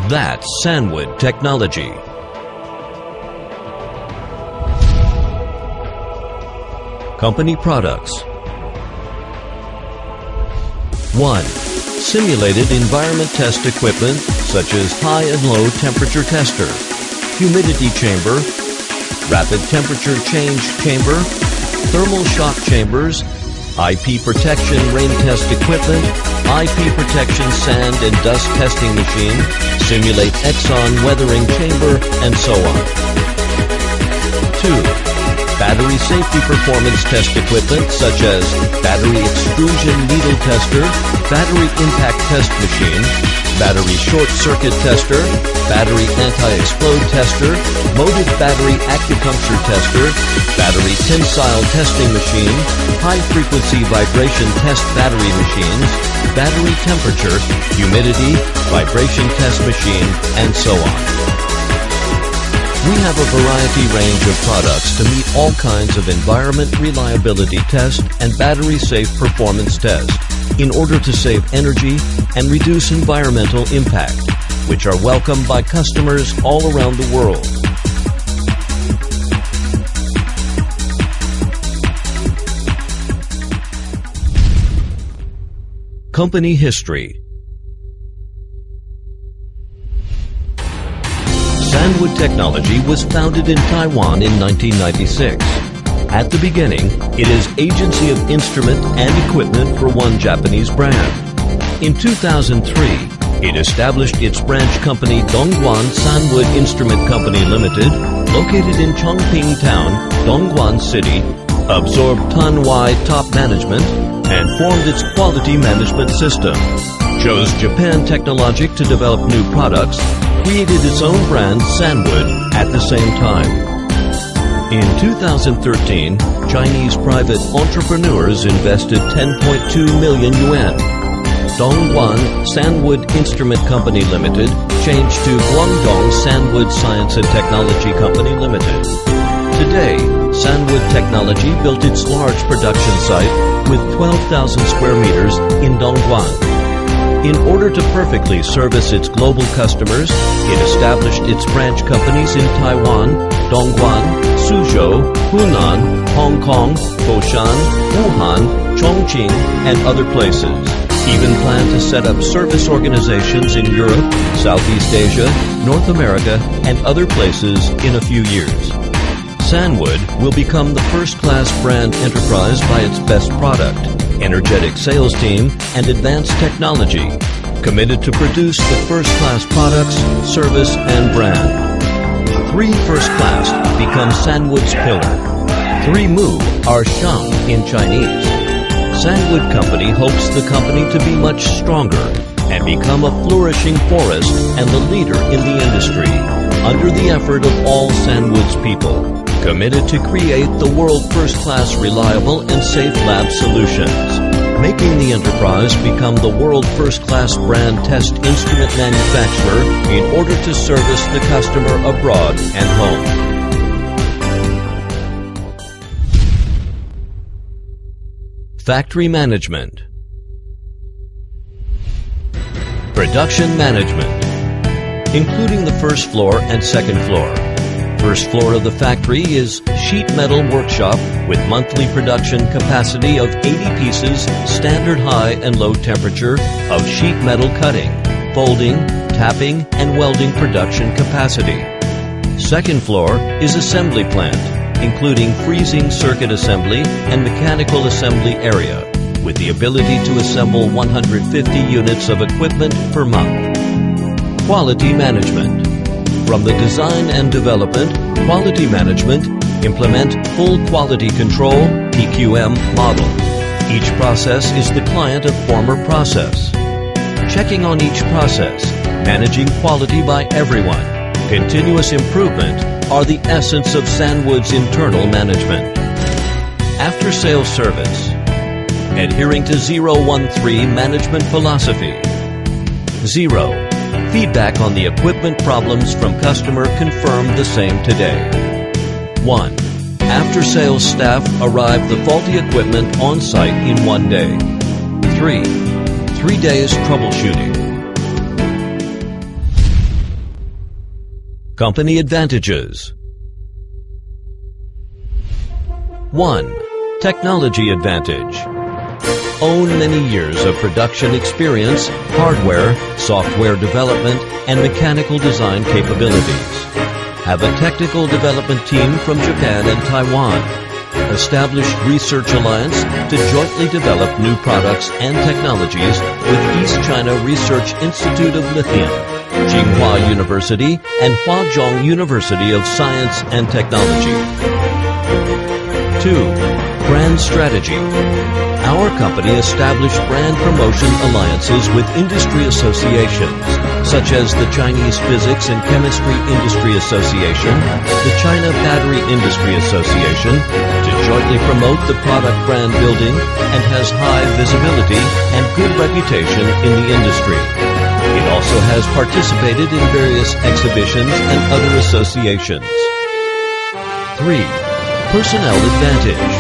That's Sandwood technology. Company products. 1. Simulated environment test equipment such as high and low temperature tester, humidity chamber, rapid temperature change chamber, thermal shock chambers, IP protection rain test equipment, IP protection sand and dust testing machine, simulate Exxon weathering chamber, and so on. 2. Battery safety performance test equipment such as battery extrusion needle tester, battery impact test machine, battery short circuit tester, battery anti-explode tester, motive battery acupuncture tester, battery tensile testing machine, high frequency vibration test battery machines, battery temperature, humidity, vibration test machine, and so on. We have a variety range of products to meet all kinds of environment reliability test and battery safe performance test in order to save energy and reduce environmental impact, which are welcomed by customers all around the world. Company history. Sandwood Technology was founded in Taiwan in 1996. At the beginning, it is agency of instrument and equipment for one Japanese brand. In 2003, it established its branch company Dongguan Sandwood Instrument Company Limited, located in Chongping Town, Dongguan City, absorbed Tanwai top management, and formed its quality management system. Chose Japan Technologic to develop new products, created its own brand, Sandwood, at the same time. In 2013, Chinese private entrepreneurs invested 10.2 million yuan. Dongguan Sandwood Instrument Company Limited changed to Guangdong Sandwood Science and Technology Company Limited. Today, Sandwood Technology built its large production site with 12,000 square meters in Dongguan. In order to perfectly service its global customers, it established its branch companies in Taiwan, Dongguan, Suzhou, Hunan, Hong Kong, Foshan, Wuhan, Chongqing, and other places. Even planned to set up service organizations in Europe, Southeast Asia, North America, and other places in a few years. Sandwood will become the first-class brand enterprise by its best product, energetic sales team, and advanced technology, committed to produce the first-class products, service, and brand. 3 first-class become Sandwood's pillar. 3 mu are shang in Chinese. Sandwood Company hopes the company to be much stronger and become a flourishing forest and the leader in the industry, under the effort of all Sandwood's people, committed to create the world first-class reliable and safe lab solutions, making the enterprise become the world first-class brand test instrument manufacturer in order to service the customer abroad and home. Factory management. Production management, including the first floor and second floor. First floor of the factory is sheet metal workshop with monthly production capacity of 80 pieces standard high and low temperature of sheet metal cutting, folding, tapping, and welding production capacity. Second floor is assembly plant, including freezing circuit assembly and mechanical assembly area, with the ability to assemble 150 units of equipment per month. Quality management. From the design and development, quality management, implement full quality control, PQM model. Each process is the client of former process. Checking on each process, managing quality by everyone, continuous improvement are the essence of Sandwood's internal management. After sales service, adhering to 013 management philosophy. 0. Feedback on the equipment problems from customer confirmed the same today. 1. After sales staff arrive the faulty equipment on site in 1 day. 3. 3 days troubleshooting. Company advantages. 1. Technology advantage. Own many years of production experience, hardware, software development, and mechanical design capabilities. Have a technical development team from Japan and Taiwan. Established research alliance to jointly develop new products and technologies with East China Research Institute of Lithium, Tsinghua University, and Huazhong University of Science and Technology. 2. Brand strategy. Our company established brand promotion alliances with industry associations, such as the Chinese Physics and Chemistry Industry Association, the China Battery Industry Association, to jointly promote the product brand building, and has high visibility and good reputation in the industry. It also has participated in various exhibitions and other associations. 3. Personnel advantage.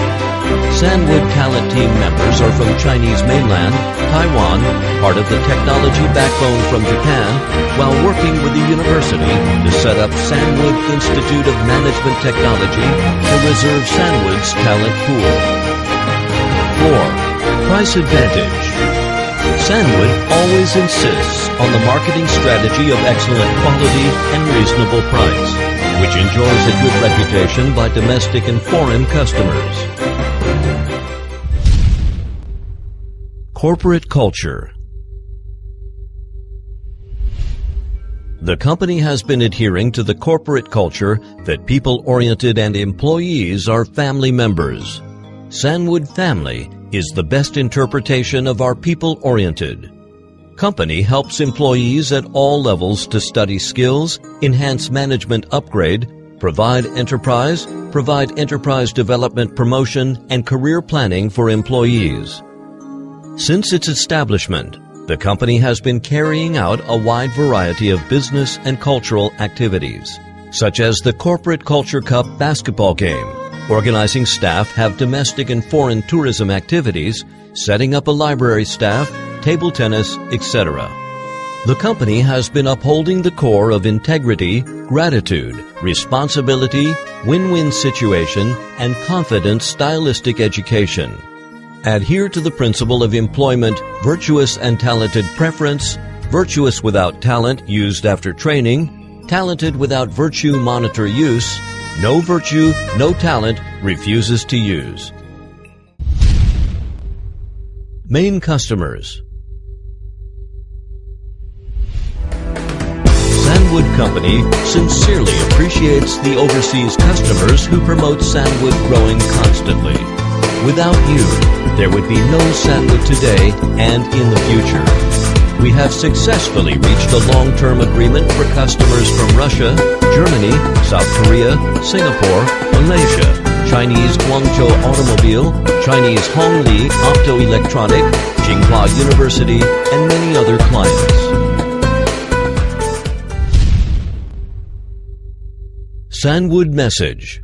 Sandwood talent team members are from Chinese mainland, Taiwan, part of the technology backbone from Japan, while working with the university to set up Sandwood Institute of Management Technology to reserve Sandwood's talent pool. 4. Price advantage. Sandwood always insists on the marketing strategy of excellent quality and reasonable price, which enjoys a good reputation by domestic and foreign customers. Corporate culture. The company has been adhering to the corporate culture that people-oriented and employees are family members. Sandwood Family is the best interpretation of our people-oriented. Company helps employees at all levels to study skills, enhance management upgrade, provide enterprise development promotion, and career planning for employees. Since its establishment, the company has been carrying out a wide variety of business and cultural activities, such as the Corporate Culture Cup basketball game, organizing staff have domestic and foreign tourism activities, setting up a library staff, table tennis, etc. The company has been upholding the core of integrity, gratitude, responsibility, win-win situation, and confident stylistic education. Adhere to the principle of employment, virtuous and talented preference, virtuous without talent used after training, talented without virtue monitor use, no virtue, no talent refuses to use. Main customers. Sandwood Company sincerely appreciates the overseas customers who promote Sandwood growing constantly. Without you, there would be no Sandwood today and in the future. We have successfully reached a long-term agreement for customers from Russia, Germany, South Korea, Singapore, Malaysia, Chinese Guangzhou Automobile, Chinese Hongli Optoelectronic, Tsinghua University, and many other clients. Sandwood message.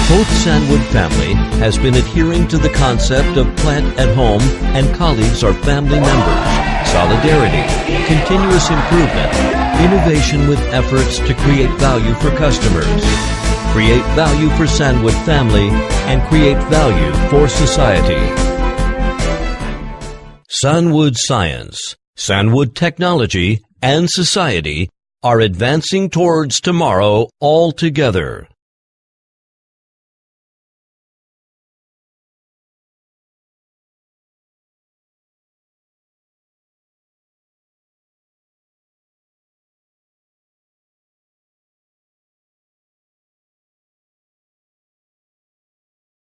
Both Sandwood Family has been adhering to the concept of plant at home and colleagues are family members, solidarity, continuous improvement, innovation with efforts to create value for customers, create value for Sandwood Family, and create value for society. Sandwood Science, Sandwood Technology, and Society are advancing towards tomorrow all together.